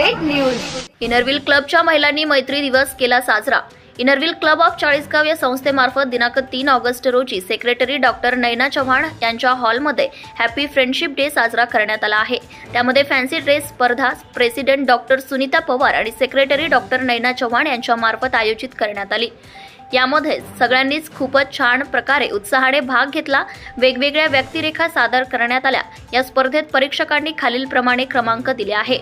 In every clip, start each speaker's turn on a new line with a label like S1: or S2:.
S1: Update news. Inner Wheel क्लबच्या महिलांनी मैत्री दिवस केला साजरा। इनरव्हील क्लब ऑफ चाळीसगाव या संस्थेमार्फत दिनांक 3 ऑगस्ट रोजी सेक्रेटरी डॉक्टर नैना चव्हाण यांच्या हॉलमध्ये हॅपी फ्रेंडशिप डे साजरा करण्यात आला आहे। त्यामध्ये फॅन्सी ड्रेस स्पर्धा प्रेसिडेंट डॉक्टर सुनीता पवार आणि सेक्रेटरी डॉक्टर नैना चव्हाण यांच्या मार्फत आयोजित करण्यात आली। यामध्ये सगळ्यांनीच खूपच छान प्रकारे उत्साहाने भाग घेतला। वेगवेगळ्या व्यक्तिरेखा सादर करण्यात आल्या। या स्पर्धेत परीक्षकांनी खालीलप्रमाणे क्रमांक दिले आहे।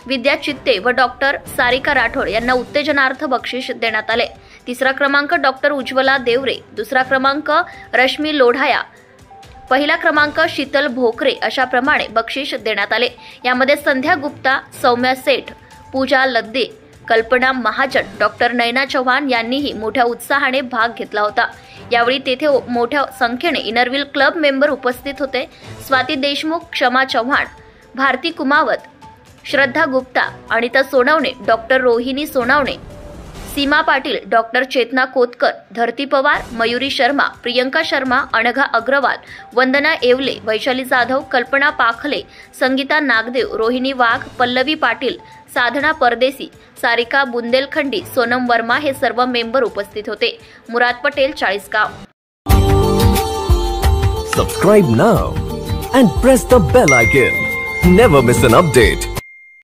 S1: विद्या चित्ते व डॉक्टर सारिका राठोड यांना उत्तेजनार्थ बक्षीस देण्यात आले। तिसरा क्रमांक डॉक्टर उज्ज्वला देवरे, दुसरा क्रमांक रश्मी लोढाया, पहिला क्रमांक शीतल भोकरे अशा प्रमाणे बक्षीस देण्यात आले। यामध्ये संध्या गुप्ता, सौम्या सेठ, पूजा लद्दे, कल्पना महाजन, डॉक्टर नैना चव्हाण यांनीही मोठ्या उत्साहाने भाग घेतला होता। यावेळी तेथे मोठ्या संख्येने इनरव्हील क्लब मेंबर उपस्थित होते। स्वाती देशमुख, क्षमा चव्हाण, भारती कुमावत, श्रद्धा गुप्ता, अनिता सोनवणे, डॉक्टर रोहिणी सोनवणे, सीमा पाटील, डॉक्टर चेतना कोतकर, धरती पवार, मयुरी शर्मा, प्रियंका शर्मा, अनघा अग्रवाल, वंदना येवले, वैशाली जाधव, कल्पना पाखले, संगीता नागदेव, रोहिणी वाघ, पल्लवी पाटील, साधना परदेसी, सारिका बुंदेलखंडी, सोनम वर्मा हे सर्व मेंबर उपस्थित होते। मुराद Patel, Chalisgaon.
S2: Subscribe now and press the bell icon. Never miss an update.